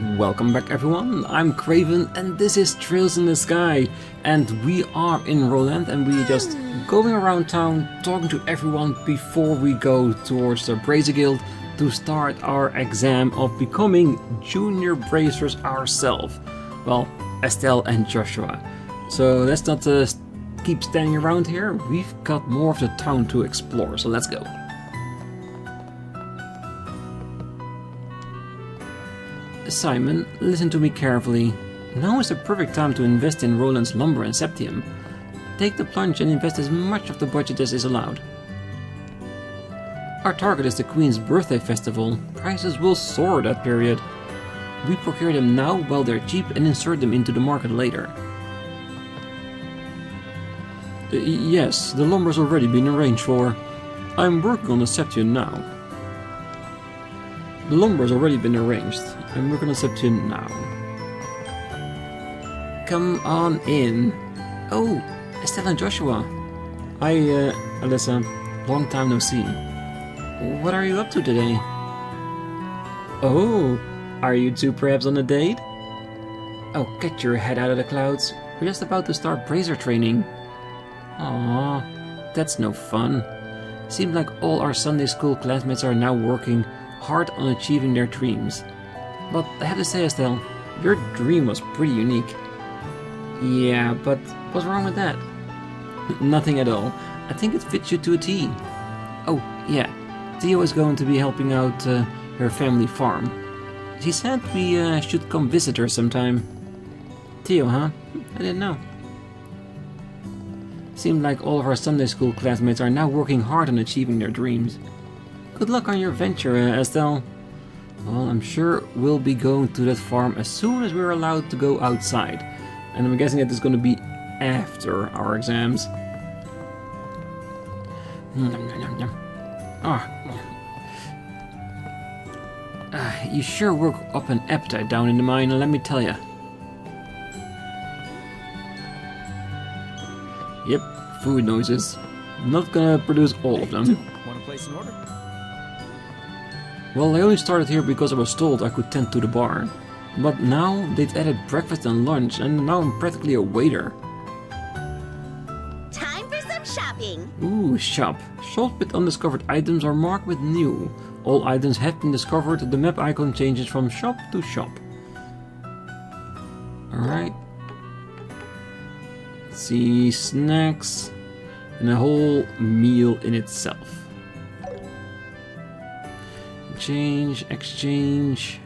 Welcome back everyone, I'm Craven and this is Trails in the Sky, and we are in Roland and we're just going around town talking to everyone before we go towards the Brazier Guild to start our exam of becoming junior bracers ourselves. Well, Estelle and Joshua. So let's not keep standing around here, we've got more of the town to explore, so let's go. Simon, listen to me carefully. Now is the perfect time to invest in Roland's lumber and septium. Take the plunge and invest as much of the budget as is allowed. Our target is the Queen's birthday festival. Prices will soar that period. We procure them now while they're cheap and insert them into the market later. Yes, the lumber's already been arranged for. I'm working on the septium now. The lumber's already been arranged. I'm working on septium now. Come on in. Oh, Estelle and Joshua. Hi, Alyssa. Long time no see. What are you up to today? Oh, are you two perhaps on a date? Oh, get your head out of the clouds. We're just about to start brazier training. Aww, that's no fun. Seems like all our Sunday school classmates are now working hard on achieving their dreams. But I have to say, Estelle, your dream was pretty unique. Yeah, but what's wrong with that? Nothing at all. I think it fits you to a T. Oh, yeah. Theo is going to be helping out her family farm. She said we should come visit her sometime. Theo, huh? I didn't know. Seems like all of our Sunday school classmates are now working hard on achieving their dreams. Good luck on your venture, Estelle. Well, I'm sure we'll be going to that farm as soon as we're allowed to go outside. And I'm guessing that it's going to be after our exams. You sure work up an appetite down in the mine, let me tell ya. Yep, food noises. Not gonna produce all of them. Want to place an order? Well, I only started here because I was told I could tend to the bar. But now they've added breakfast and lunch, and now I'm practically a waiter. Time for some shopping! Ooh, shop. Shops with undiscovered items are marked with new. All items have been discovered, the map icon changes from shop to shop. Alright. Let's see, snacks. And a whole meal in itself. Exchange.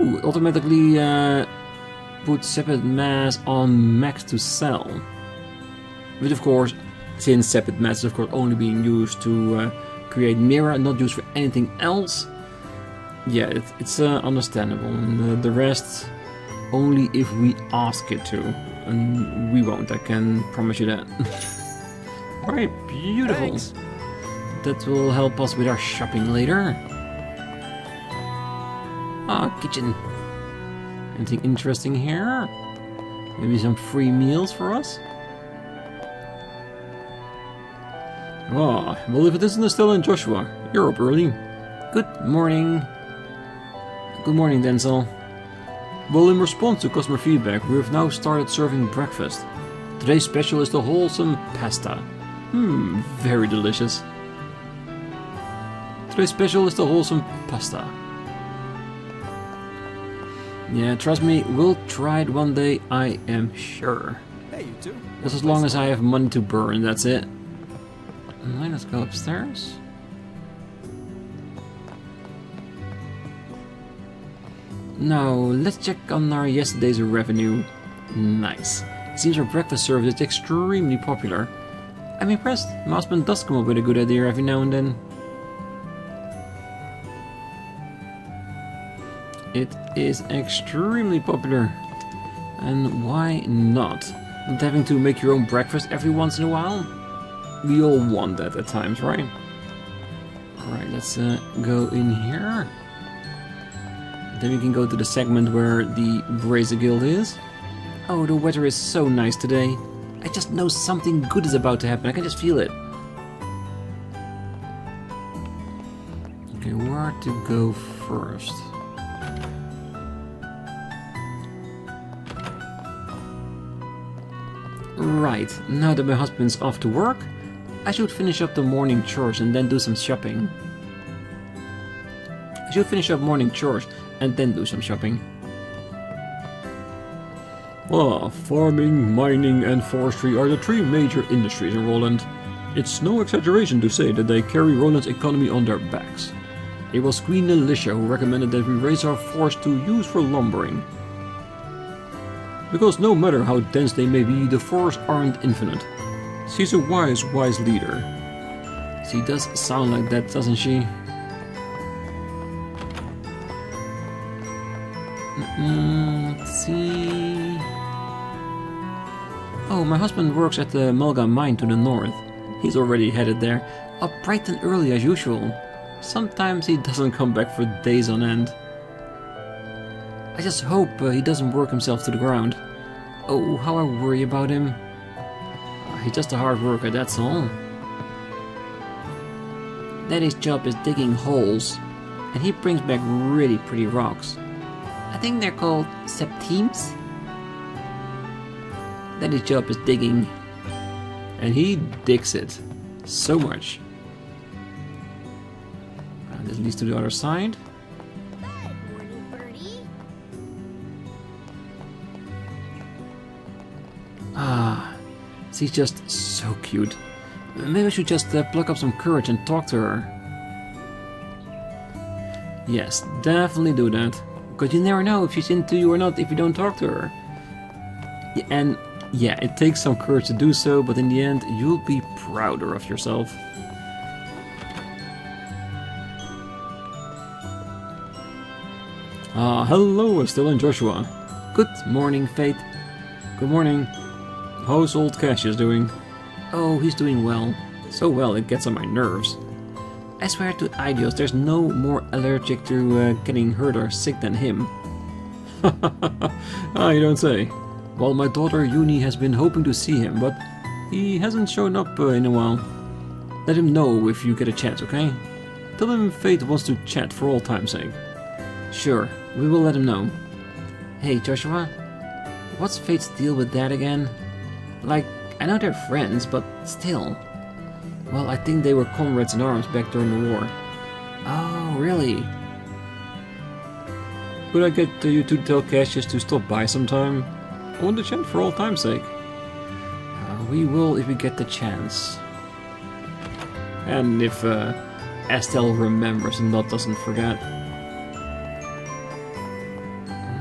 Ooh, automatically put separate mass on max to sell. But of course, since separate mass is of course only being used to create mirror and not used for anything else, yeah, it's understandable. And the rest only if we ask it to, and we won't. I can promise you that. Alright, beautiful. Thanks. That will help us with our shopping later. Kitchen. Anything interesting here? Maybe some free meals for us? Well, if it isn't Estelle and Joshua, you're up early. Good morning. Good morning, Denzel. Well, in response to customer feedback, we have now started serving breakfast. Today's special is the wholesome pasta. Very delicious. Today's special is the wholesome pasta. Yeah, trust me, we'll try it one day, I am sure. Hey, you two. Just as long as I have money to burn, that's it. Alright, let's go upstairs. Now, let's check on our yesterday's revenue. Nice. It seems our breakfast service is extremely popular. I'm impressed. My husband does come up with a good idea every now and then. It is extremely popular. And why not? Not having to make your own breakfast every once in a while? We all want that at times, right? Alright, let's go in here. Then we can go to the segment where the Brazier Guild is. Oh, the weather is so nice today. I just know something good is about to happen. I can just feel it. Okay, where to go first? Right, now that my husband's off to work, I should finish up the morning chores and then do some shopping. Farming, mining and forestry are the three major industries in Roland. It's no exaggeration to say that they carry Roland's economy on their backs. It was Queen Alicia who recommended that we raise our forest to use for lumbering. Because no matter how dense they may be, the forests aren't infinite. She's a wise leader. She does sound like that, doesn't she? Let's see... Oh, my husband works at the Mulga mine to the north. He's already headed there, up bright and early as usual. Sometimes he doesn't come back for days on end. I just hope he doesn't work himself to the ground. Oh, how I worry about him. He's just a hard worker, that's all. Daddy's job is digging holes, and he brings back really pretty rocks. I think they're called septimes. Daddy's job is digging, and he digs it so much. This leads to the other side. She's just so cute. Maybe I should just pluck up some courage and talk to her. Yes, definitely do that. Because you never know if she's into you or not if you don't talk to her. Yeah, and yeah, it takes some courage to do so, but in the end, you'll be prouder of yourself. Hello, Estelle and Joshua. Good morning, Faith. Good morning. How's old Cassius doing? Oh, he's doing well. So well, it gets on my nerves. I swear to Idios, there's no more allergic to getting hurt or sick than him. You don't say. Well, my daughter Uni has been hoping to see him, but he hasn't shown up in a while. Let him know if you get a chance, okay? Tell him Fate wants to chat for all time's sake. Sure, we will let him know. Hey, Joshua, what's Fate's deal with that again? Like, I know they're friends, but still. Well, I think they were comrades in arms back during the war. Oh, really? Could I get you to tell Cassius to stop by sometime? I want to chat for all time's sake. We will if we get the chance. And if Estelle remembers and not doesn't forget.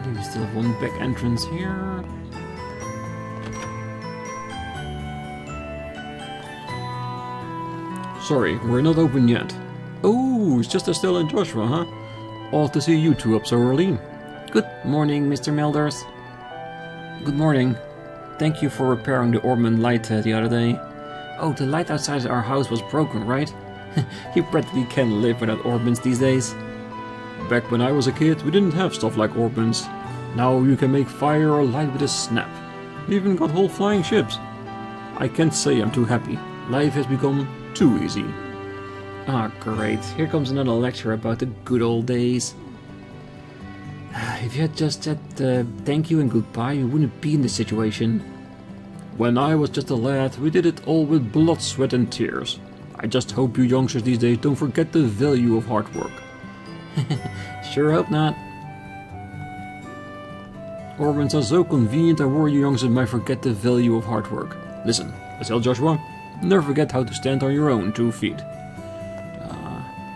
We still have one back entrance here. Sorry, we're not open yet. Oh, it's just Estelle and Joshua, huh? Odd to see you two up so early. Good morning, Mr. Melders. Good morning. Thank you for repairing the Orban light the other day. Oh, the light outside our house was broken, right? You practically can't live without orbments these days. Back when I was a kid, we didn't have stuff like orbments. Now you can make fire or light with a snap. We even got whole flying ships. I can't say I'm too happy. Life has become too easy. Ah, great. Here comes another lecture about the good old days. If you had just said thank you and goodbye, you wouldn't be in this situation. When I was just a lad, we did it all with blood, sweat and tears. I just hope you youngsters these days don't forget the value of hard work. Sure hope not. Orbments are so convenient, I worry you youngsters might forget the value of hard work. Listen, I tell Joshua, never forget how to stand on your own 2 feet.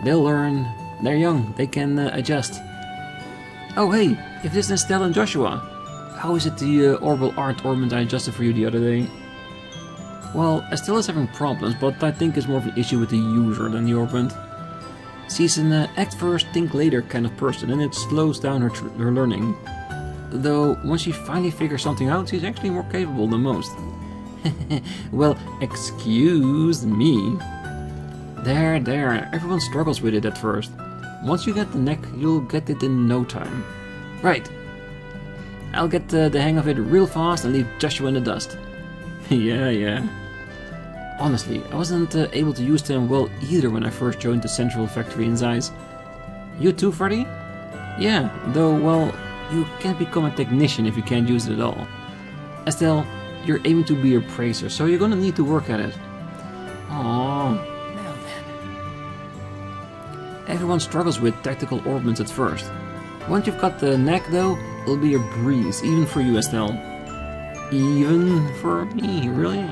They'll learn. They're young. They can adjust. Oh, hey, if this is Estelle and Joshua, how is it the Orbal Art Ornament I adjusted for you the other day? Well, Estelle is having problems, but I think it's more of an issue with the user than the Ornament. She's an act first, think later kind of person, and it slows down her learning. Though, once she finally figures something out, she's actually more capable than most. Well, excuse me. There, everyone struggles with it at first. Once you get the knack, you'll get it in no time. Right. I'll get the hang of it real fast and leave Joshua in the dust. Yeah. Honestly, I wasn't able to use them well either when I first joined the central factory in Zeiss. You too, Freddy? Yeah, though, well, you can't become a technician if you can't use it at all. Estelle, you're aiming to be a bracer, so you're gonna need to work at it. Aww. Now then. Everyone struggles with tactical orbments at first. Once you've got the knack though, it'll be a breeze, even for you, Estelle. Even for me, really?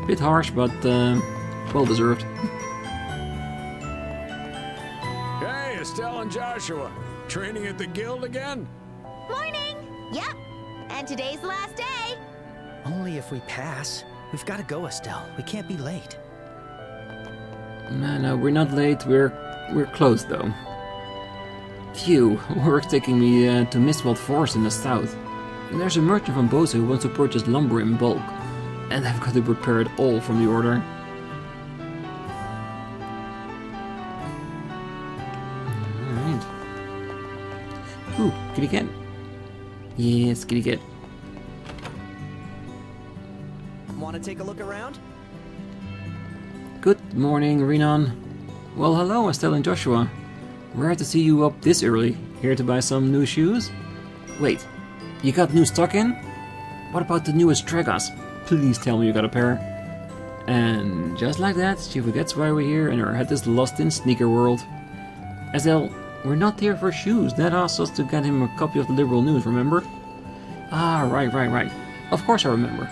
Bit harsh, but well deserved. Hey, Estelle and Joshua. Training at the guild again? Morning! Yep. And today's the last day. Only if we pass. We've got to go, Estelle. We can't be late. No, we're not late. We're close though. Phew, work's taking me to Mistwald Forest in the south. And there's a merchant from Bosa who wants to purchase lumber in bulk. And I've got to prepare it all from the order. Alright. Ooh, kitty cat. Yes, kitty cat. Want to take a look around? Good morning, Renan. Well, hello, Estelle and Joshua. Rare to see you up this early. Here to buy some new shoes? Wait, you got new stock in? What about the newest Tregas? Please tell me you got a pair. And just like that, she forgets why we're here and her head is lost in sneaker world. Estelle, we're not here for shoes. Dad asked us to get him a copy of the Liberal News, remember? Ah, right. Of course I remember.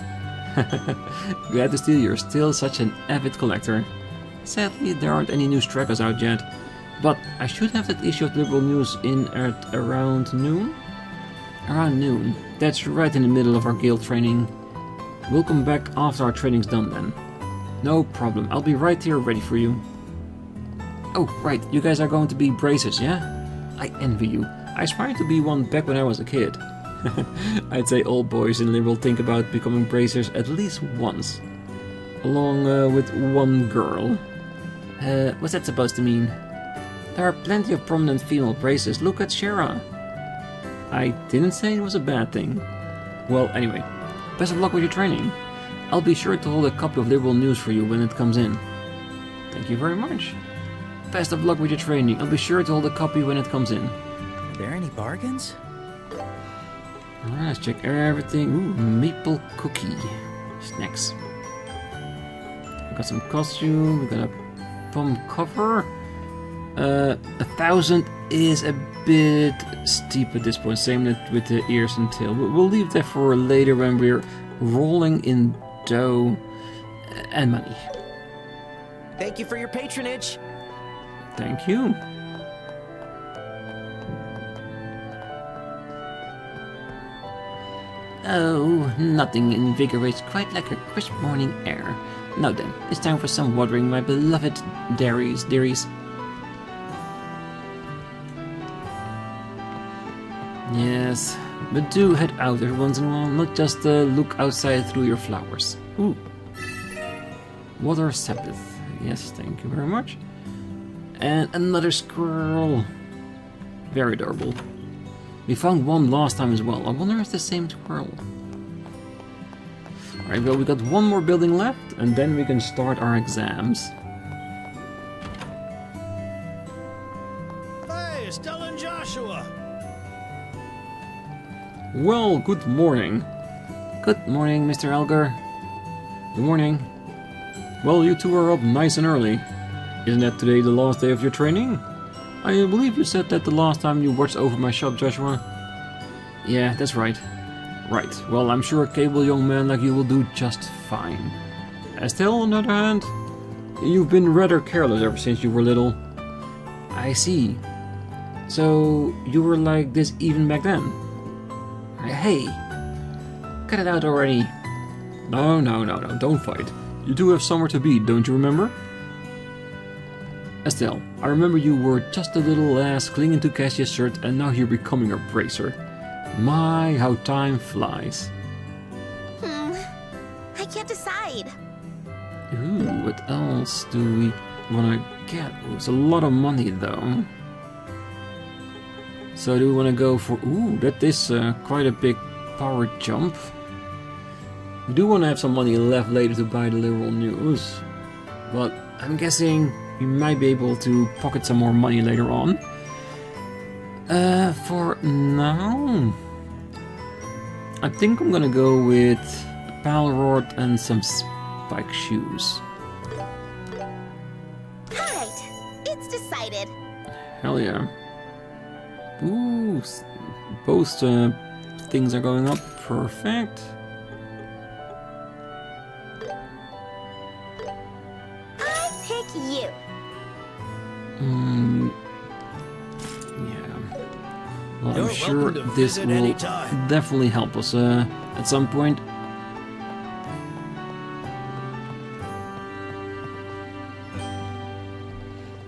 Glad to see you're still such an avid collector. Sadly, there aren't any new Straggers out yet, but I should have that issue of Liberal News in at around noon? Around noon. That's right in the middle of our guild training. We'll come back after our training's done then. No problem, I'll be right here ready for you. Oh, right, you guys are going to be bracers, yeah? I envy you. I aspired to be one back when I was a kid. I'd say all boys in Liberal think about becoming bracers at least once. Along with one girl. What's that supposed to mean? There are plenty of prominent female bracers. Look at Shera. I didn't say it was a bad thing. Well, anyway, best of luck with your training. I'll be sure to hold a copy of Liberal News for you when it comes in. Thank you very much. Best of luck with your training. I'll be sure to hold a copy when it comes in. Are there any bargains? Alright, let's check everything. Ooh, maple cookie. Snacks. We got some costume, we got a palm cover. 1,000 is a bit steep at this point, same with the ears and tail. We'll leave that for later when we're rolling in dough and money. Thank you for your patronage. Thank you. Oh, nothing invigorates quite like a crisp morning air. Now then, it's time for some watering, my beloved dearies. Yes, but do head out every once in a while, not just look outside through your flowers. Ooh. Water Sabbath. Yes, thank you very much. And another squirrel. Very adorable. We found one last time as well. I wonder if it's the same squirrel. Alright, well, we got one more building left, and then we can start our exams. Hey, Estelle and Joshua! Well, good morning. Good morning, Mr. Elgar. Good morning. Well, you two are up nice and early. Isn't that today the last day of your training? I believe you said that the last time you watched over my shop, Joshua. Yeah, that's right. Right, well, I'm sure a capable young man like you will do just fine. Estelle, on the other hand, you've been rather careless ever since you were little. I see. So, you were like this even back then? Hey, cut it out already. No, don't fight. You do have somewhere to be, don't you remember? Estelle, I remember you were just a little lass clinging to Cassia's shirt and now you're becoming a bracer. My, how time flies. I can't decide. Ooh, what else do we want to get? Ooh, it's a lot of money though. So do we want to go for... Ooh, that is quite a big power jump. We do want to have some money left later to buy the Liberal News. But I'm guessing we might be able to pocket some more money later on. For now, I think I'm gonna go with a pal rod and some spike shoes. Alright, it's decided. Hell yeah. Ooh, both things are going up. Perfect. I pick you. Yeah. Well, I'm You're sure welcome to this visit will anytime. definitely help us at some point.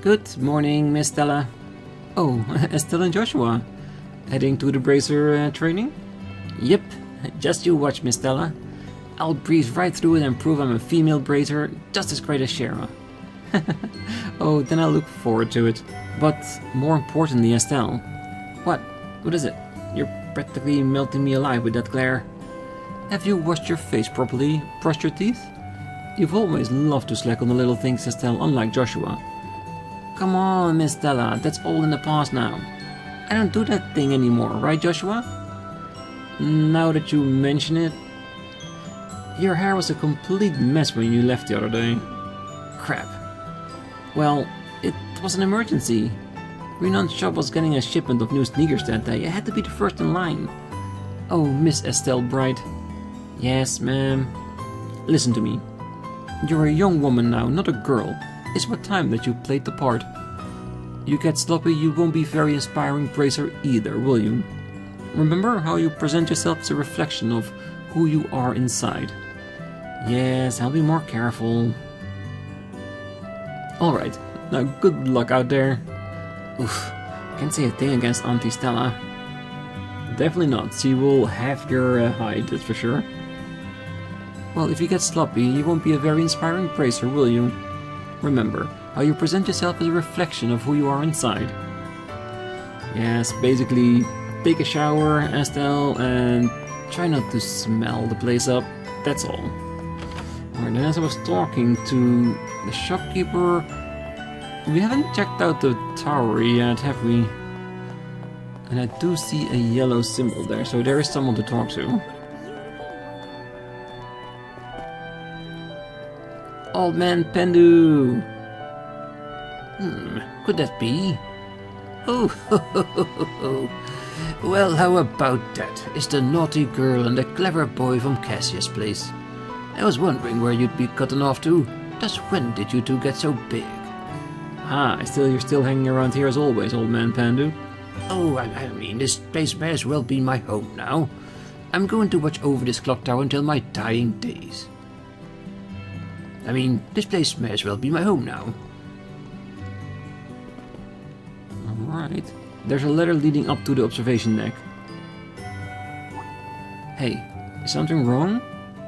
Good morning, Miss Stella. Oh, Estelle and Joshua. Heading to the bracer training? Yep, just you watch, Miss Stella. I'll breeze right through it and prove I'm a female bracer just as great as Shera. Oh, then I'll look forward to it. But more importantly, Estelle. What? What is it? You're practically melting me alive with that glare. Have you washed your face properly? Brushed your teeth? You've always loved to slack on the little things, Estelle, unlike Joshua. Come on, Miss Stella, that's all in the past now. I don't do that thing anymore, right, Joshua? Now that you mention it, your hair was a complete mess when you left the other day. Crap. Well, it was an emergency. Renon's shop was getting a shipment of new sneakers that day. I had to be the first in line. Oh, Miss Estelle Bright. Yes, ma'am. Listen to me. You're a young woman now, not a girl. It's about time that you played the part. You get sloppy, you won't be very inspiring bracer either, will you? Remember how you present yourself as a reflection of who you are inside. Yes, I'll be more careful. Alright, now good luck out there. Oof, can't say a thing against Auntie Stella. Definitely not, she will have your hide, that's for sure. Well, if you get sloppy, you won't be a very inspiring bracer, will you? Remember, how you present yourself is a reflection of who you are inside. Yes, basically, take a shower, Estelle, and try not to smell the place up, that's all. Alright, then as I was talking to the shopkeeper, we haven't checked out the tower yet, have we? And I do see a yellow symbol there, so there is someone to talk to. Old Man Pendu! Could that be? Oh, ho, ho, ho, ho, ho. Well, how about that? It's the naughty girl and the clever boy from Cassius' place. I was wondering where you'd be cutting off to. Just when did you two get so big? Ah, you're still hanging around here as always, Old Man Pandu. Oh, I mean, this place may as well be my home now. I'm going to watch over this clock tower until my dying days. I mean, this place may as well be my home now. Alright. There's a ladder leading up to the observation deck. Hey, is something wrong?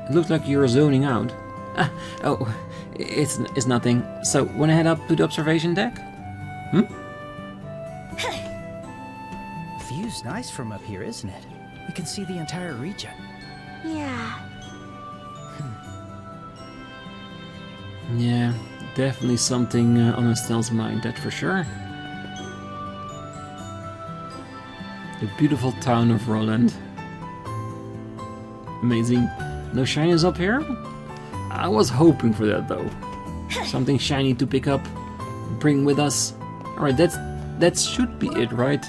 It looks like you're zoning out. Ah, oh, it's nothing. So, wanna head up to the observation deck? View's nice from up here, isn't it? We can see the entire region. Yeah. Yeah, definitely something on Estelle's mind, that's for sure. The beautiful town of Roland. Amazing. No shinies up here? I was hoping for that though. Something shiny to pick up, bring with us. Alright, that should be it, right?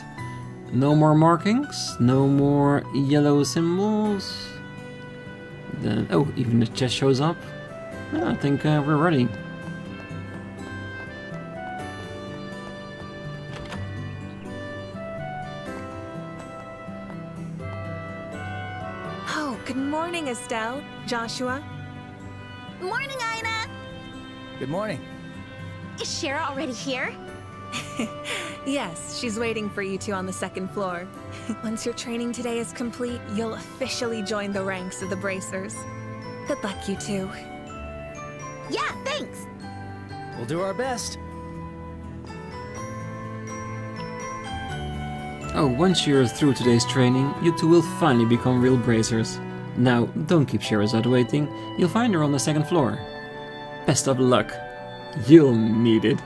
No more markings, no more yellow symbols. Then, oh, even the chest shows up. I think we're ready. Oh, good morning, Estelle. Joshua. Morning, Ina! Good morning. Is Shera already here? Yes, she's waiting for you two on the second floor. Once your training today is complete, you'll officially join the ranks of the bracers. Good luck, you two. Yeah, thanks! We'll do our best. Oh, once you're through today's training, you two will finally become real bracers. Now, don't keep Scherazard waiting. You'll find her on the second floor. Best of luck. You'll need it.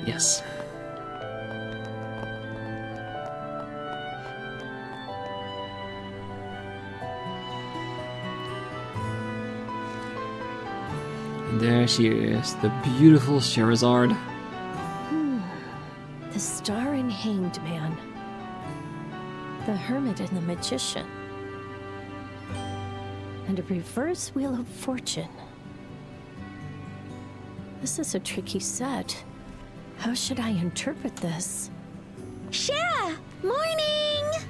Yes. And there she is, the beautiful Scherazard. The star and hanged man. The hermit and the magician. And a reverse wheel of fortune. This is a tricky set. How should I interpret this? Shara! Morning!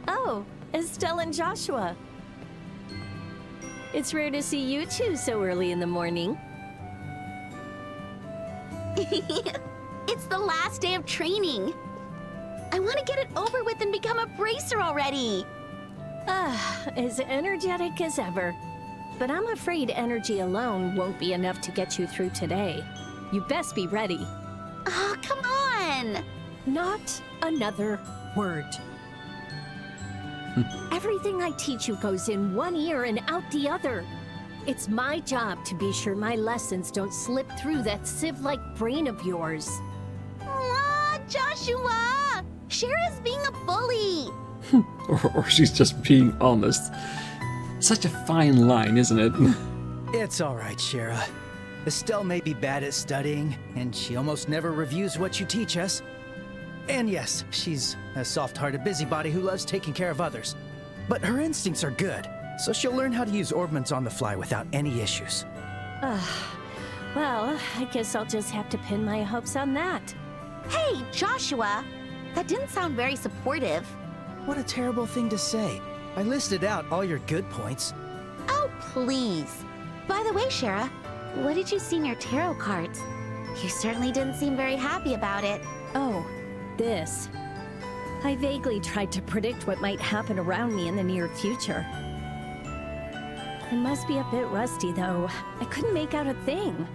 Oh, Estelle and Joshua. It's rare to see you two so early in the morning. It's the last day of training. I want to get it over with and become a bracer already. As energetic as ever. But I'm afraid energy alone won't be enough to get you through today. You best be ready. Oh, come on! Not another word. Everything I teach you goes in one ear and out the other. It's my job to be sure my lessons don't slip through that sieve-like brain of yours. Aw, Joshua! Shara's being a bully. Or she's just being honest. Such a fine line, isn't it? It's alright, Shara. Estelle may be bad at studying, and she almost never reviews what you teach us. And yes, she's a soft-hearted busybody who loves taking care of others. But her instincts are good, so she'll learn how to use orbments on the fly without any issues. Well, I guess I'll just have to pin my hopes on that. Hey, Joshua! That didn't sound very supportive. What a terrible thing to say. I listed out all your good points. Oh, please. By the way, Shara, what did you see in your tarot cards? You certainly didn't seem very happy about it. Oh, this. I vaguely tried to predict what might happen around me in the near future. I must be a bit rusty, though. I couldn't make out a thing.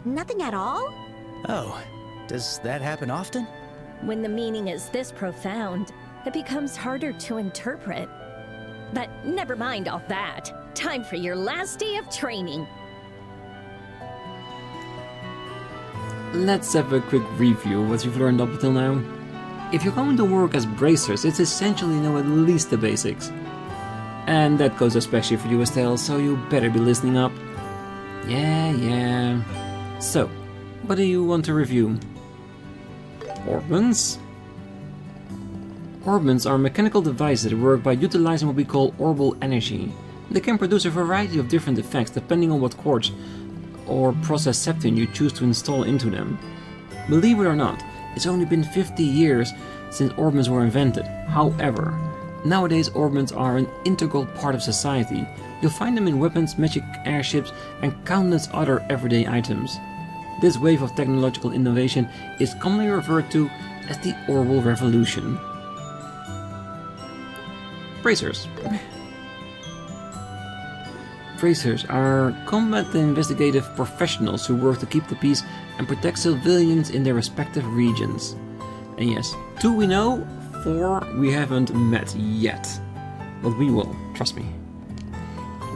Nothing at all? Oh, does that happen often? When the meaning is this profound, it becomes harder to interpret. But never mind all that. Time for your last day of training. Let's have a quick review of what you've learned up until now. If you're going to work as bracers, it's essential you know at least the basics. And that goes especially for you, Estelle, so you better be listening up. Yeah. So, what do you want to review? Orbments? Orbments are mechanical devices that work by utilizing what we call orbal energy. They can produce a variety of different effects depending on what quartz or process septon you choose to install into them. Believe it or not, it's only been 50 years since orbments were invented. However, nowadays orbments are an integral part of society. You'll find them in weapons, magic airships, and countless other everyday items. This wave of technological innovation is commonly referred to as the Orbal Revolution. Bracers. Bracers are combat and investigative professionals who work to keep the peace and protect civilians in their respective regions. And yes, 2 we know, 4 we haven't met yet. But we will, trust me.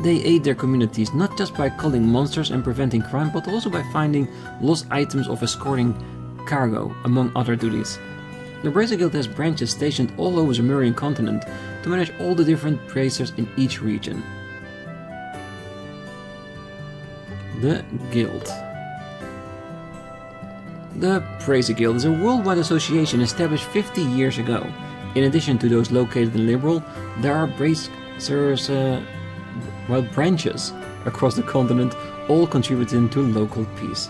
They aid their communities not just by culling monsters and preventing crime, but also by finding lost items or escorting cargo, among other duties. The Bracer Guild has branches stationed all over the Zemurian continent to manage all the different bracers in each region. The Guild. The Bracer Guild is a worldwide association established 50 years ago. In addition to those located in Liberal, there are bracers, branches across the continent, all contributing to local peace.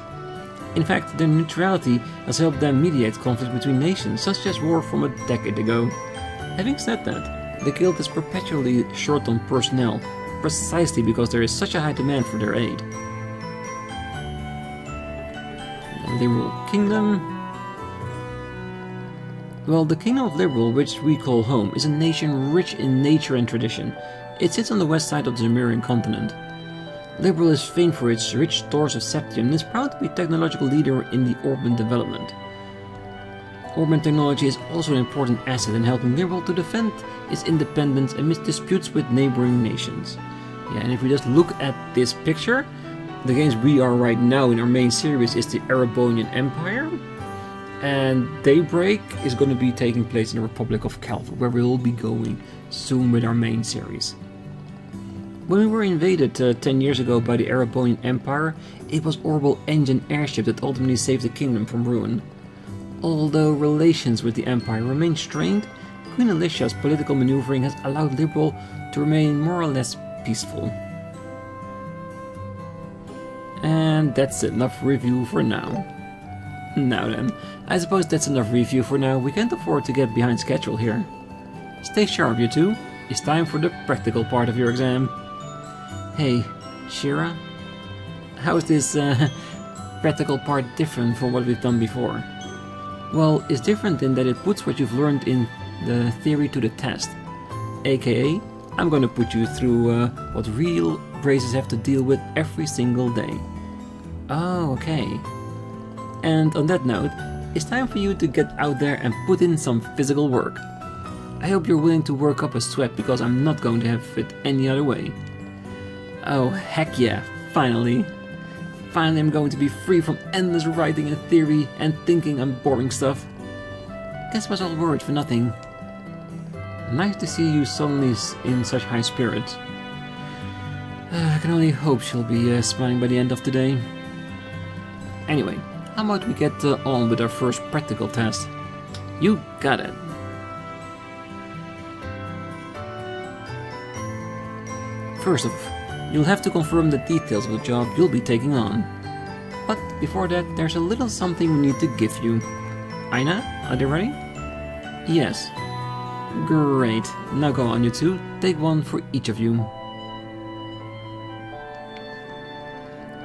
In fact, their neutrality has helped them mediate conflict between nations, such as war from a decade ago. Having said that, the Guild is perpetually short on personnel, precisely because there is such a high demand for their aid. The Liberal Kingdom. Well, the Kingdom of Liberal, which we call home, is a nation rich in nature and tradition. It sits on the west side of the Zemurian continent. Liberal is famed for its rich stores of septium and is proud to be a technological leader in the orbment development. Orbment technology is also an important asset in helping Liberal to defend its independence amidst disputes with neighboring nations. Yeah, and if we just look at this picture, the games we are right now in our main series is the Erebonian Empire. And Daybreak is going to be taking place in the Republic of Calva, where we will be going soon with our main series. When we were invaded 10 years ago by the Erebonian Empire, it was Orbal Engine airship that ultimately saved the kingdom from ruin. Although relations with the Empire remain strained, Queen Alicia's political maneuvering has allowed Liberal to remain more or less peaceful. And that's enough review for now. Now then, I suppose that's enough review for now. We can't afford to get behind schedule here. Stay sharp, you two. It's time for the practical part of your exam. Hey, Shira, how is this practical part different from what we've done before? Well, it's different in that it puts what you've learned in the theory to the test. AKA, I'm gonna put you through what real bracers have to deal with every single day. Oh, okay. And on that note, it's time for you to get out there and put in some physical work. I hope you're willing to work up a sweat, because I'm not going to have it any other way. Oh, heck yeah, finally. Finally I'm going to be free from endless writing and theory and thinking and boring stuff. Guess was all worried for nothing. Nice to see you suddenly in such high spirits. I can only hope she'll be smiling by the end of the day. Anyway, how about we get on with our first practical test? You got it. First off, you'll have to confirm the details of the job you'll be taking on. But before that, there's a little something we need to give you. Aina, are they ready? Yes. Great. Now go on, you two. Take one for each of you.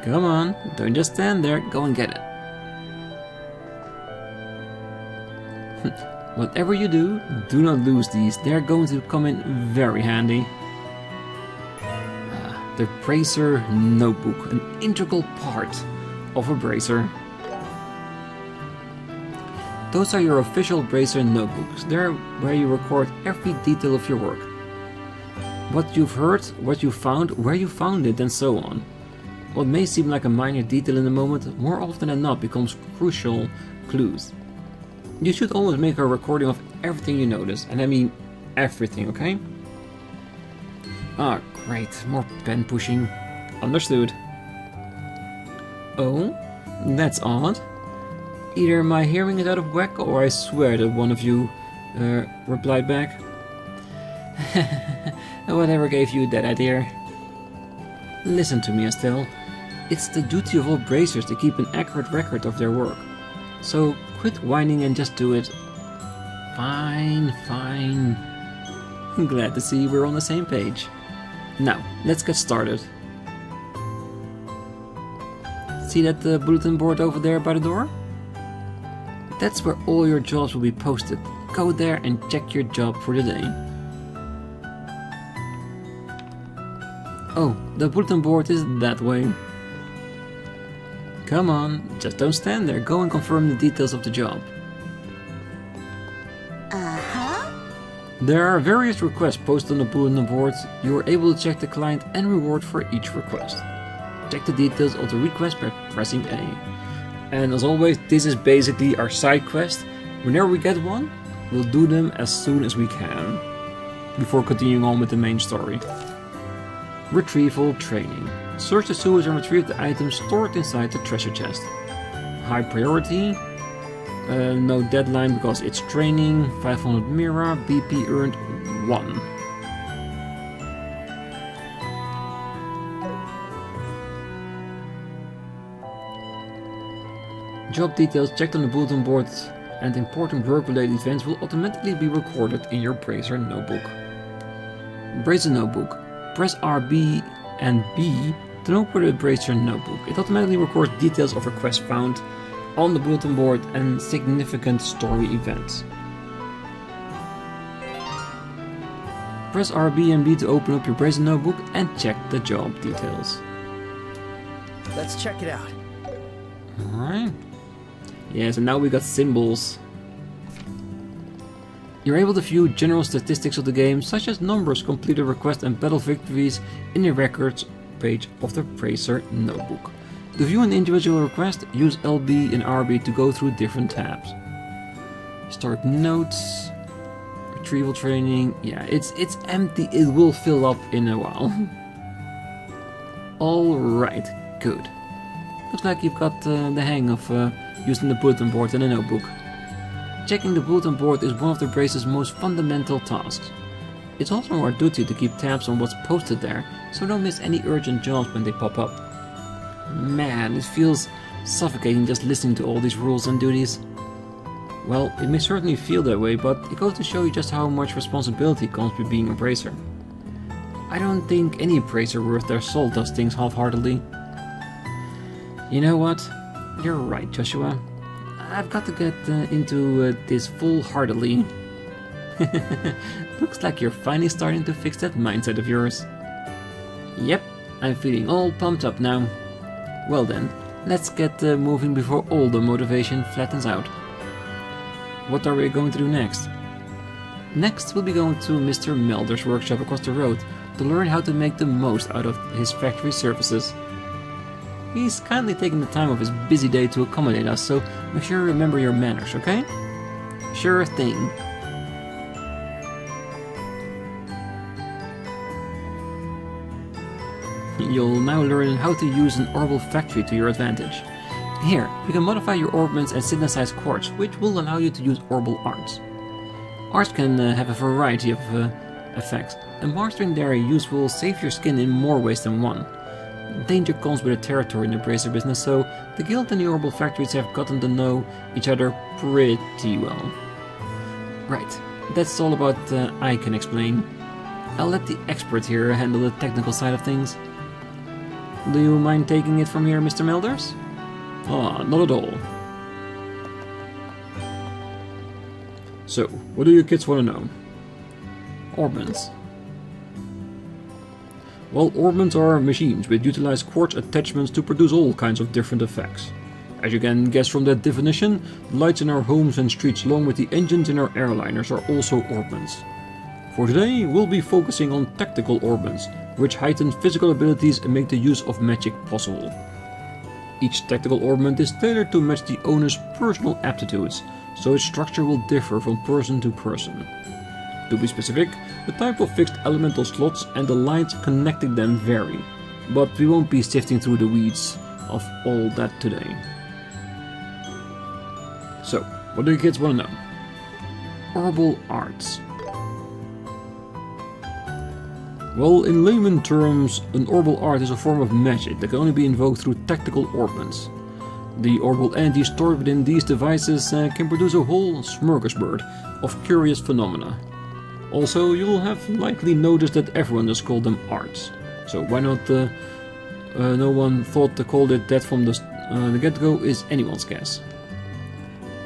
Come on, don't just stand there, go and get it. Whatever you do, do not lose these. They're going to come in very handy. The Bracer Notebook, an integral part of a Bracer. Those are your official Bracer notebooks. They're where you record every detail of your work. What you've heard, what you found, where you found it, and so on. What may seem like a minor detail in the moment, more often than not becomes crucial clues. You should always make a recording of everything you notice, and I mean everything, okay? Ah, great, more pen pushing. Understood. Oh, that's odd. Either my hearing is out of whack, or I swear that one of you replied back. Whatever gave you that idea? Listen to me, Estelle. It's the duty of all bracers to keep an accurate record of their work. So quit whining and just do it. Fine, fine. Glad to see we're on the same page. Now, let's get started. See that bulletin board over there by the door? That's where all your jobs will be posted. Go there and check your job for the day. Oh, the bulletin board is that way. Come on, just don't stand there. Go and confirm the details of the job. There are various requests posted on the bulletin board. You are able to check the client and reward for each request. Check the details of the request by pressing A. And as always, this is basically our side quest. Whenever we get one, we'll do them as soon as we can, before continuing on with the main story. Retrieval training. Search the sewers and retrieve the items stored inside the treasure chest. High priority. No deadline because it's training. 500 Mira. BP earned 1. Job details checked on the bulletin board and important work-related events will automatically be recorded in your Bracer notebook. Bracer notebook. Press RB and B to open the Bracer notebook. It automatically records details of requests found on the bulletin board and significant story events. Press RB and B to open up your Bracer notebook and check the job details. Let's check it out. Alright. Yes, and now we got symbols. You're able to view general statistics of the game, such as numbers, completed requests and battle victories in the records page of the Bracer notebook. To view an individual request, use LB and RB to go through different tabs. Historic notes. Retrieval training. Yeah, it's empty. It will fill up in a while. Alright, good. Looks like you've got the hang of using the bulletin board and a notebook. Checking the bulletin board is one of the brace's most fundamental tasks. It's also our duty to keep tabs on what's posted there, so don't miss any urgent jobs when they pop up. Man, it feels suffocating just listening to all these rules and duties. Well, it may certainly feel that way, but it goes to show you just how much responsibility comes with being a bracer. I don't think any bracer worth their salt does things half-heartedly. You know what? You're right, Joshua. I've got to get into this full-heartedly. Looks like you're finally starting to fix that mindset of yours. Yep, I'm feeling all pumped up now. Well then, let's get moving before all the motivation flattens out. What are we going to do next? Next, we'll be going to Mr. Melder's workshop across the road to learn how to make the most out of his factory services. He's kindly taking the time of his busy day to accommodate us, so make sure you remember your manners, okay? Sure thing. You'll now learn how to use an Orbal factory to your advantage. Here, you can modify your orbments and synthesize quartz, which will allow you to use Orbal arts. Arts can have a variety of effects, and mastering their use will save your skin in more ways than one. Danger comes with the territory in the bracer business, so the guild and the Orbal factories have gotten to know each other pretty well. Right, that's all about I can explain. I'll let the expert here handle the technical side of things. Do you mind taking it from here, Mr. Melders? Ah, not at all. So, what do you kids want to know? Orbments. Well, orbments are machines which utilize quartz attachments to produce all kinds of different effects. As you can guess from that definition, the lights in our homes and streets along with the engines in our airliners are also orbments. For today, we'll be focusing on tactical orbments, which heighten physical abilities and make the use of magic possible. Each tactical orbment is tailored to match the owner's personal aptitudes, so its structure will differ from person to person. To be specific, the type of fixed elemental slots and the lines connecting them vary, but we won't be sifting through the weeds of all that today. So, what do you kids want to know? Orbal arts. Well, in layman terms, an Orbal art is a form of magic that can only be invoked through tactical orbments. The Orbal entities stored within these devices can produce a whole smorgasbord of curious phenomena. Also, you'll have likely noticed that everyone just called them arts. So why not no one thought to call it that from the get-go is anyone's guess.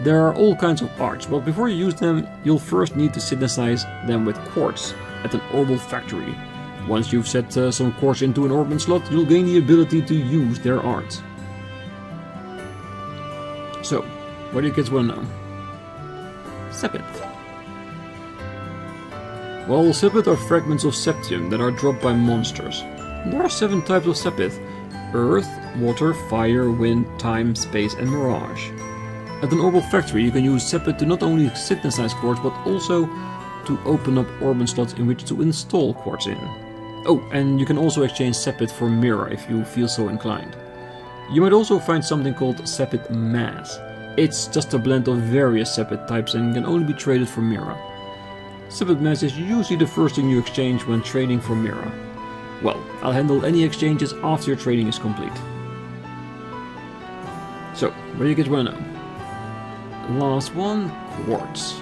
There are all kinds of arts, but before you use them, you'll first need to synthesize them with quartz at an Orbal factory. Once you've set some quartz into an orbment slot, you'll gain the ability to use their arts. So, what do you kids want to know? Sepith. Well, Sepith are fragments of septium that are dropped by monsters. There are 7 types of Sepith: Earth, Water, Fire, Wind, Time, Space and Mirage. At an Orbal factory you can use Sepith to not only synthesize quartz but also to open up orbment slots in which to install quartz in. Oh, and you can also exchange Sepith for Mirror if you feel so inclined. You might also find something called Sepith Mass. It's just a blend of various Sepith types and can only be traded for Mirror. Sepith Mass is usually the first thing you exchange when trading for Mirror. Well, I'll handle any exchanges after your trading is complete. So, what do you guys want to know? Last one, quartz.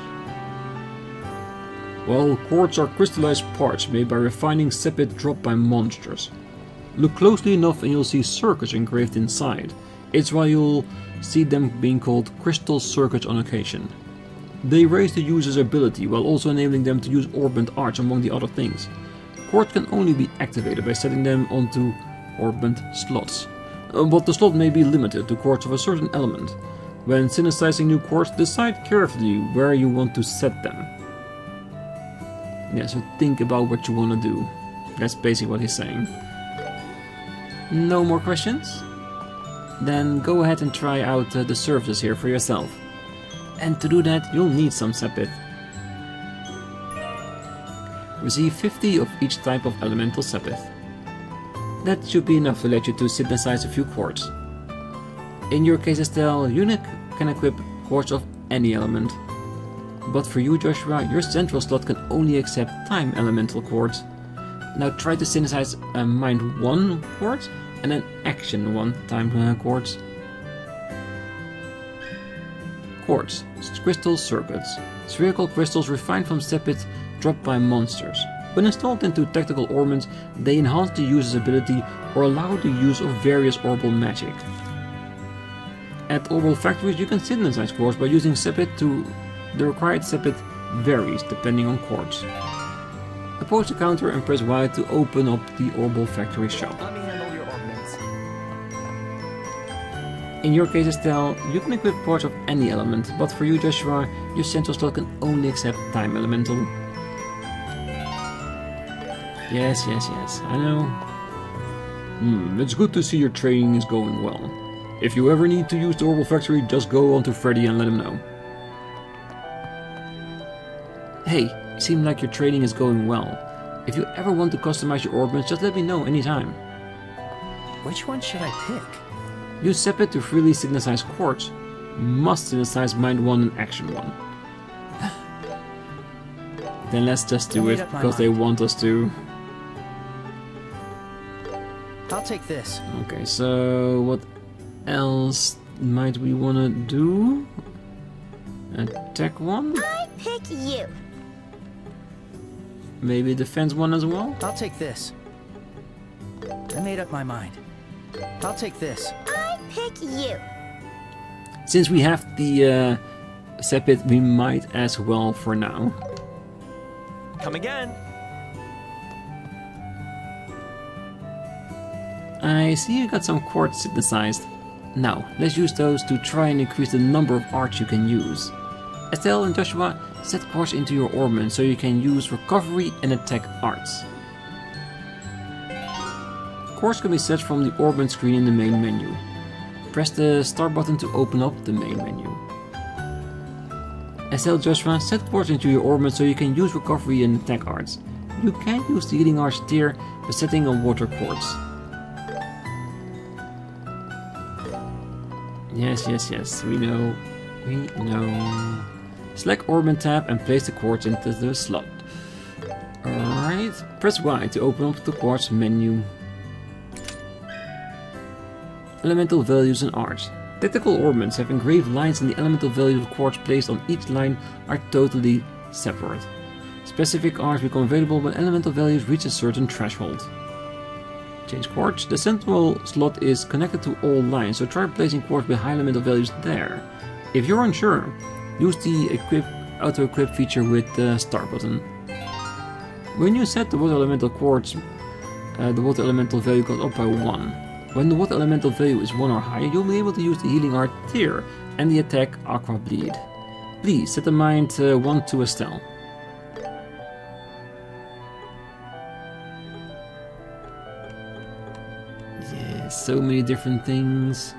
Well, quartz are crystallized parts made by refining Sepith dropped by monsters. Look closely enough and you'll see circuits engraved inside. It's why you'll see them being called crystal circuits on occasion. They raise the user's ability while also enabling them to use orbment arts among the other things. Quartz can only be activated by setting them onto orbment slots, but the slot may be limited to quartz of a certain element. When synthesizing new quartz, decide carefully where you want to set them. Yeah, so think about what you want to do. That's basically what he's saying. No more questions? Then go ahead and try out the services here for yourself. And to do that, you'll need some Sepith. Receive 50 of each type of elemental Sepith. That should be enough to let you to synthesize a few quartz. In your case, Estelle, you can equip quartz of any element. But for you, Joshua, your central slot can only accept time elemental quartz. Now try to synthesize a mind 1 quartz and an action 1 time quartz. Quartz, crystal circuits. Spherical crystals refined from Sepith dropped by monsters. When installed into tactical orbments, they enhance the user's ability or allow the use of various orbal magic. At Orbal factories, you can synthesize quartz by using Sepith to the required Sepith varies depending on quartz. Approach the counter and press Y to open up the Orbal factory shop. Let me handle your orbments. In your case, Estelle, you can equip quartz of any element, but for you, Joshua, your central slot can only accept time elemental. Yes, I know. It's good to see your training is going well. If you ever need to use the Orbal factory, just go on to Freddy and let him know. Hey, seems like your training is going well. If you ever want to customize your orbments, just let me know anytime. Which one should I pick? Use Sepith to freely synthesize quartz. Must synthesize mind 1 and action 1. Then let's just do it, because they want us to. I'll take this. Okay, so what else might we want to do? Attack 1? I pick you. Maybe defense 1 as well? I'll take this. I made up my mind. I'll take this. I pick you. Since we have the Sepith, we might as well for now. Come again. I see you got some quartz synthesized. Now, let's use those to try and increase the number of arts you can use. Estelle and Joshua, set quartz into your orbment so you can use recovery and attack arts. Quartz can be set from the orbment screen in the main menu. Press the start button to open up the main menu. Estelle, Joshua, set quartz into your orbment so you can use recovery and attack arts. You can use the healing arts tier by setting on water quartz. Yes, we know. Select Orbment tab and place the quartz into the slot. Alright, press Y to open up the quartz menu. Elemental values and arts. Tactical orbments have engraved lines, and the elemental values of quartz placed on each line are totally separate. Specific arts become available when elemental values reach a certain threshold. Change quartz. The central slot is connected to all lines, so try placing quartz with high elemental values there. If you're unsure, use the auto-equip feature with the start button. When you set the water elemental quartz, the water elemental value goes up by 1. When the water elemental value is 1 or higher, you'll be able to use the healing art tier and the attack Aqua Bleed. Please set the mind 1 to Estelle. Yeah, so many different things.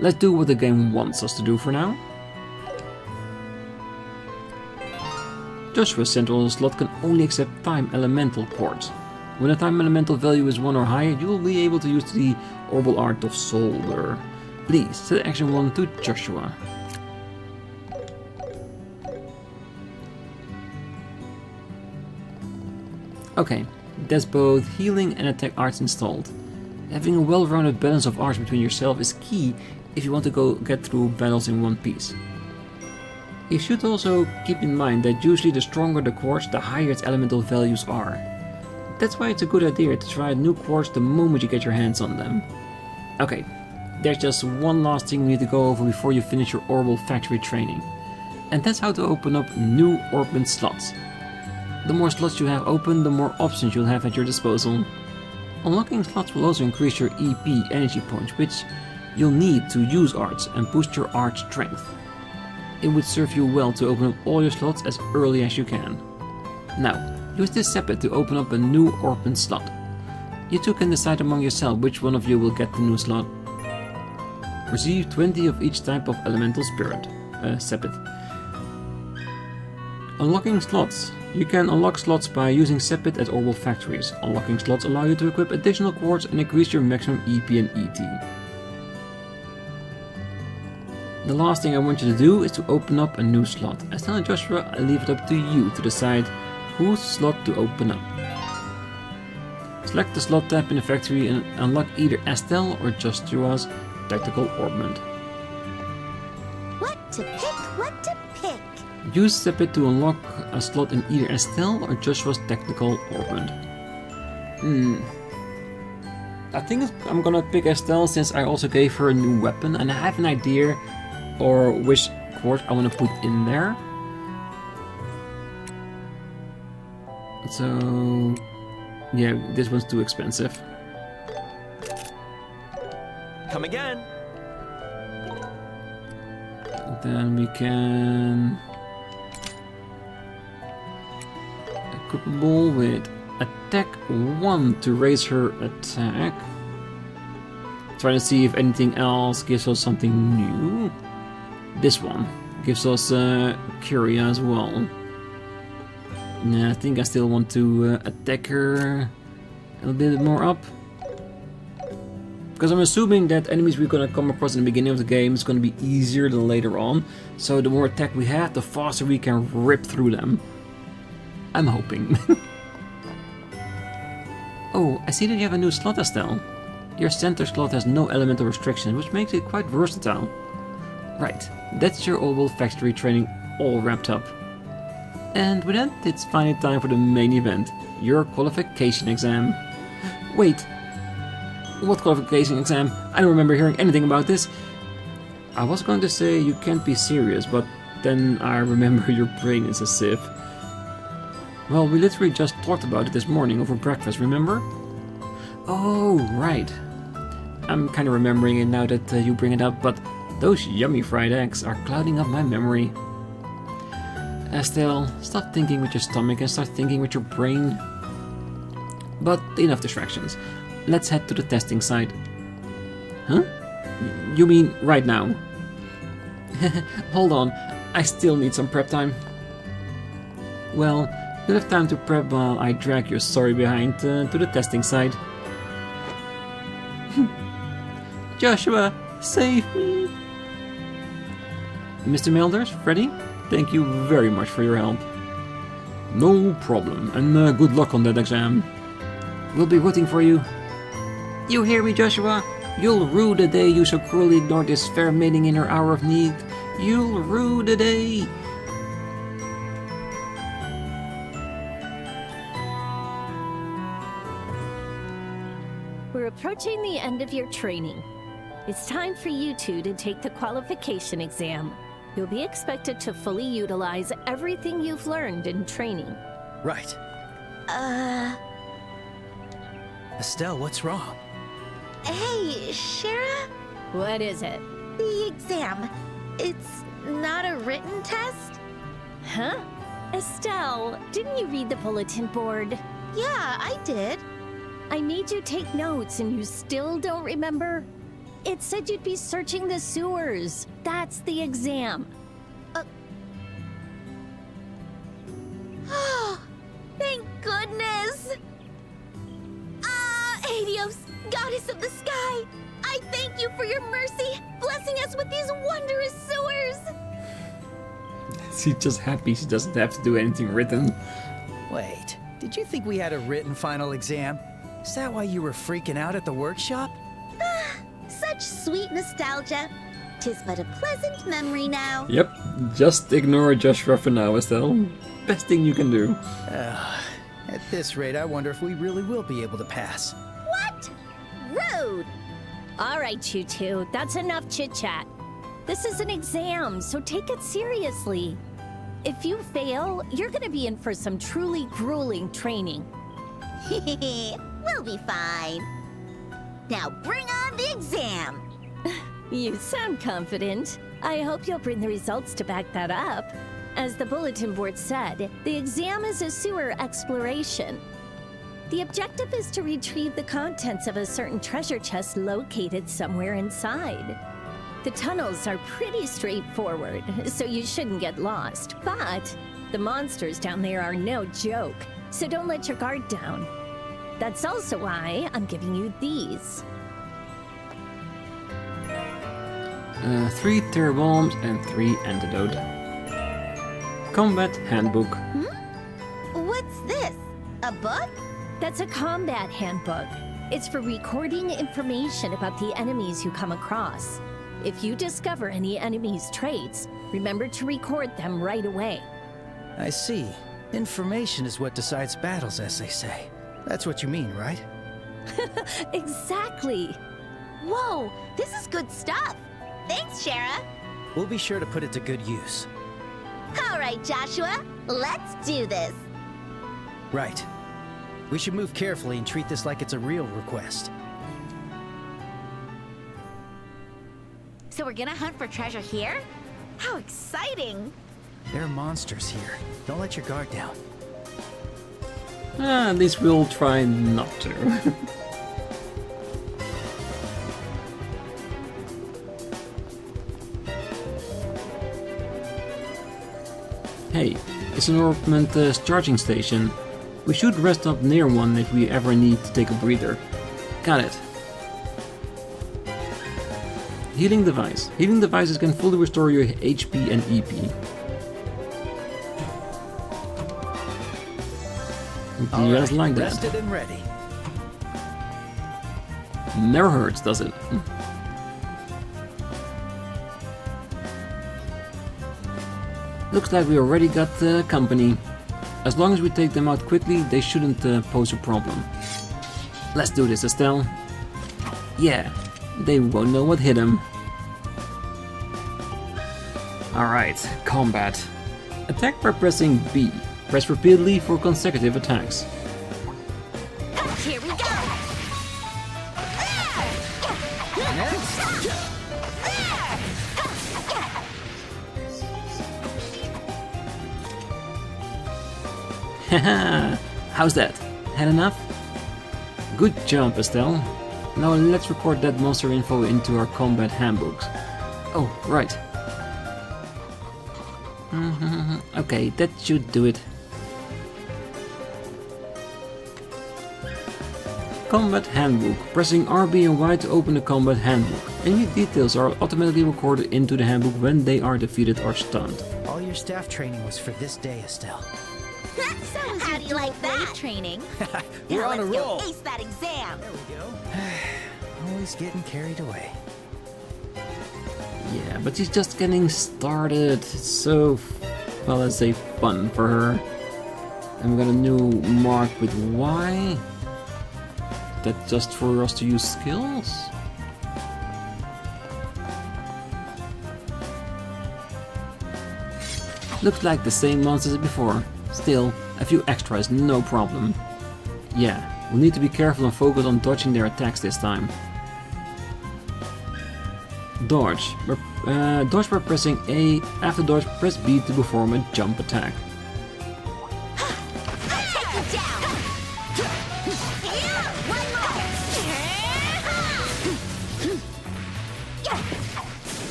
Let's do what the game wants us to do for now. Joshua's central slot can only accept time elemental quartz. When the time elemental value is 1 or higher, you will be able to use the Orbal Art of Solder. Please set action 1 to Joshua. Okay, that's both healing and attack arts installed. Having a well-rounded balance of arts between yourself is key if you want to get through battles in one piece. You should also keep in mind that usually the stronger the quartz, the higher its elemental values are. That's why it's a good idea to try new quartz the moment you get your hands on them. Okay, there's just one last thing we need to go over before you finish your Orbal factory training. And that's how to open up new orbment slots. The more slots you have open, the more options you'll have at your disposal. Unlocking slots will also increase your EP energy points, which you'll need to use arts and boost your art strength. It would serve you well to open up all your slots as early as you can. Now, use this Sepith to open up a new orbment slot. You two can decide among yourself which one of you will get the new slot. Receive 20 of each type of elemental spirit. Sepit. Unlocking slots. You can unlock slots by using Sepit at Orbal factories. Unlocking slots allow you to equip additional quartz and increase your maximum EP and ET. The last thing I want you to do is to open up a new slot. Estelle and Joshua, I leave it up to you to decide whose slot to open up. Select the slot tab in the factory and unlock either Estelle or Joshua's tactical orbment. What to pick? What to pick? Use Sepit to unlock a slot in either Estelle or Joshua's tactical orbment. I think I'm gonna pick Estelle since I also gave her a new weapon and I have an idea or which quartz I want to put in there. So yeah, this one's too expensive. Come again. Then we can equipable with attack 1 to raise her attack. Trying to see if anything else gives us something new. This one gives us Curia as well. Nah, I think I still want to attack her a little bit more up. Because I'm assuming that enemies we're gonna come across in the beginning of the game is gonna be easier than later on. So the more attack we have, the faster we can rip through them. I'm hoping. Oh, I see that you have a new slot, Estelle. Your center slot has no elemental restriction, which makes it quite versatile. Right, that's your Orbal factory training all wrapped up. And with that, it's finally time for the main event, your qualification exam. Wait, what qualification exam? I don't remember hearing anything about this. I was going to say you can't be serious, but then I remember your brain is a sieve. Well, we literally just talked about it this morning over breakfast, remember? Oh, right. I'm kind of remembering it now that you bring it up, but those yummy fried eggs are clouding up my memory. Estelle, stop thinking with your stomach and start thinking with your brain. But enough distractions. Let's head to the testing site. Huh? You mean right now? Hold on, I still need some prep time. Well, you'll have time to prep while I drag your sorry behind to the testing site. Joshua, save me! Mr. Melders, Freddy, thank you very much for your help. No problem, and good luck on that exam. We'll be rooting for you. You hear me, Joshua? You'll rue the day you so cruelly ignored this fair maiden in her hour of need. You'll rue the day. We're approaching the end of your training. It's time for you two to take the qualification exam. You'll be expected to fully utilize everything you've learned in training. Right. Estelle, what's wrong? Hey, Schera? What is it? The exam. It's not a written test? Huh? Estelle, didn't you read the bulletin board? Yeah, I did. I made you take notes and you still don't remember? It said you'd be searching the sewers. That's the exam. Oh, thank goodness! Helios, goddess of the sky, I thank you for your mercy, blessing us with these wondrous sewers! She's just happy she doesn't have to do anything written. Wait, did you think we had a written final exam? Is that why you were freaking out at the workshop? Such sweet nostalgia. 'Tis but a pleasant memory now. Yep, just ignore Joshua for now, Estelle. Best thing you can do. At this rate, I wonder if we really will be able to pass. What? Rude! All right, you two, that's enough chit-chat. This is an exam, so take it seriously. If you fail, you're gonna be in for some truly grueling training. We'll be fine. Now bring on the exam! You sound confident. I hope you'll bring the results to back that up. As the bulletin board said, the exam is a sewer exploration. The objective is to retrieve the contents of a certain treasure chest located somewhere inside. The tunnels are pretty straightforward, so you shouldn't get lost. But the monsters down there are no joke, so don't let your guard down. That's also why I'm giving you these. 3 terror bombs and 3 antidote. Combat handbook. What's this? A book? That's a combat handbook. It's for recording information about the enemies you come across. If you discover any enemy's traits, remember to record them right away. I see. Information is what decides battles, as they say. That's what you mean, right? Exactly. Whoa, this is good stuff. Thanks, Shera. We'll be sure to put it to good use. All right, Joshua, let's do this. Right. We should move carefully and treat this like it's a real request. So we're gonna hunt for treasure here? How exciting! There are monsters here. Don't let your guard down. At least we'll try not to. Hey, it's an orbment charging station. We should rest up near one if we ever need to take a breather. Got it. Healing device. Healing devices can fully restore your HP and EP. Just like that. Rested and ready. Never hurts, does it? Looks like we already got the company. As long as we take them out quickly, they shouldn't pose a problem. Let's do this, Estelle. Yeah, they won't know what hit them. Alright, combat. Attack by pressing B. Press repeatedly for consecutive attacks. Here we go! Haha! How's that? Had enough? Good job, Estelle. Now let's record that monster info into our combat handbooks. Oh, right. Okay, that should do it. Combat Handbook. Pressing RB and Y to open the Combat Handbook. Any details are automatically recorded into the handbook when they are defeated or stunned. All your staff training was for this day, Estelle. So how do you like that? Training. We're Now on a let's roll. go ace that exam. There we go. Always getting carried away. Yeah, but she's just getting started. It's so, well, let's say fun for her. And we got a new mark with Y. That just for us to use skills? Looks like the same monsters as before. Still, a few extras, no problem. Yeah, we'll need to be careful and focus on dodging their attacks this time. Dodge. Dodge by pressing A. After dodge, press B to perform a jump attack. Take you down. Here, one more.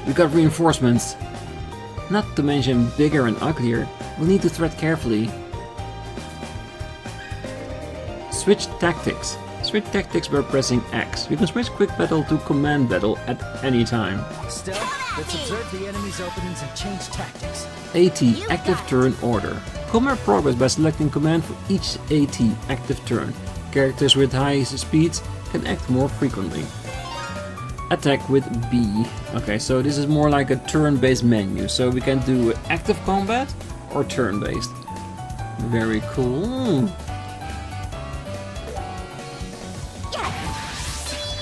We got reinforcements. Not to mention bigger and uglier. We'll need to tread carefully. Switch tactics. Switch tactics by pressing X. You can switch quick battle to command battle at any time. Estelle, let's observe the enemy's openings and change tactics. AT, active turn order. Combat progress by selecting command for each AT, active turn. Characters with high speeds can act more frequently. Attack with B. Okay, so this is more like a turn-based menu, so we can do active combat or turn-based. Very cool.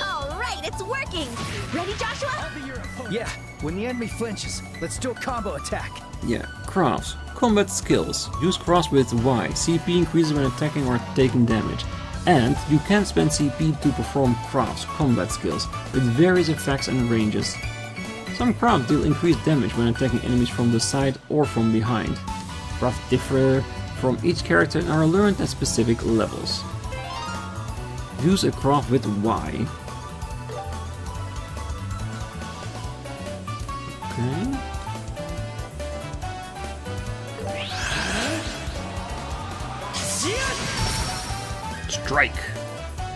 All right, it's working. Ready, Joshua? Yeah, when the enemy flinches, let's do a combo attack. Yeah, crafts. Combat skills. Use crafts with Y. CP increases when attacking or taking damage. And you can spend CP to perform crafts, combat skills, with various effects and ranges. Some crafts deal increased damage when attacking enemies from the side or from behind. Crafts differ from each character and are learned at specific levels. Use a craft with Y. Okay. Strike!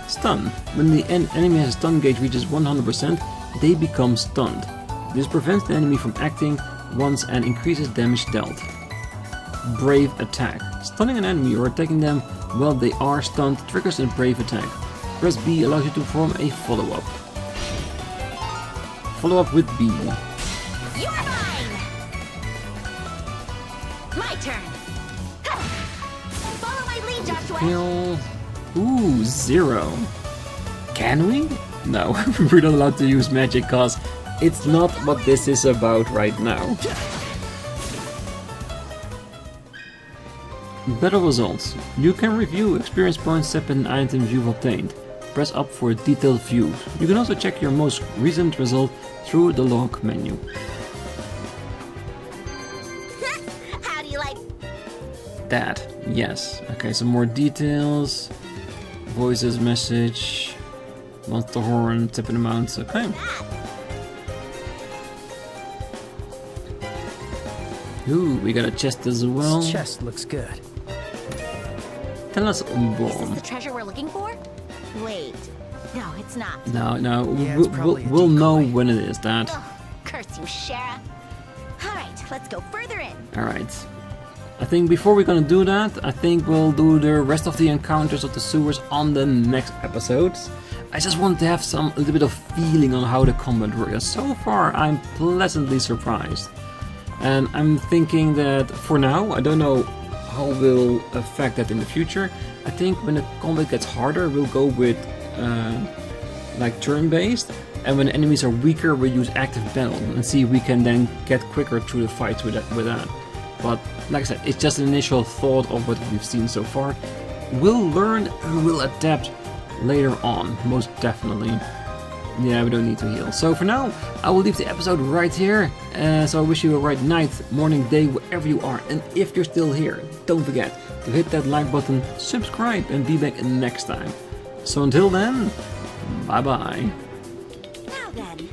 Stun. When the enemy has a stun gauge reaches 100%, they become stunned. This prevents the enemy from acting once and increases damage dealt. Brave attack. Stunning an enemy or attacking them while they are stunned triggers a brave attack. Press B allows you to perform a follow-up. Follow-up with B. You're mine! My turn! Follow my lead, Joshua! Kill. Ooh, 0. Can we? No, we're not allowed to use magic cause it's not what this is about right now. Battle results. You can review experience points, weapon and items you've obtained. Press up for a detailed view. You can also check your most recent result through the log menu. How do you like That, yes. Okay, some more details. Voices, message, monster horn, tipping amounts. Okay. that? Ooh, we got a chest as well. This chest looks good. Tell us, Is this Bomb. the treasure we're looking for? Wait. No, it's not. No, Yeah, it's probably a we'll know decoy. when it is that. Ugh, curse you, Shara. Alright, let's go further in. Alright. I think before we're gonna do that, I think we'll do the rest of the encounters of the sewers on the next episodes. I just want to have a little bit of feeling on how the combat works. So far, I'm pleasantly surprised. And I'm thinking that for now, I don't know how we'll affect that in the future. I think when the combat gets harder, we'll go with like turn-based. And when enemies are weaker, we'll use active battle and see if we can then get quicker through the fights with that. But like I said, it's just an initial thought of what we've seen so far. We'll learn and we'll adapt later on, most definitely. Yeah, we don't need to heal. So for now, I will leave the episode right here. So I wish you a right night, morning, day, wherever you are. And if you're still here, don't forget to hit that like button, subscribe, and be back next time. So until then, bye bye. Now then.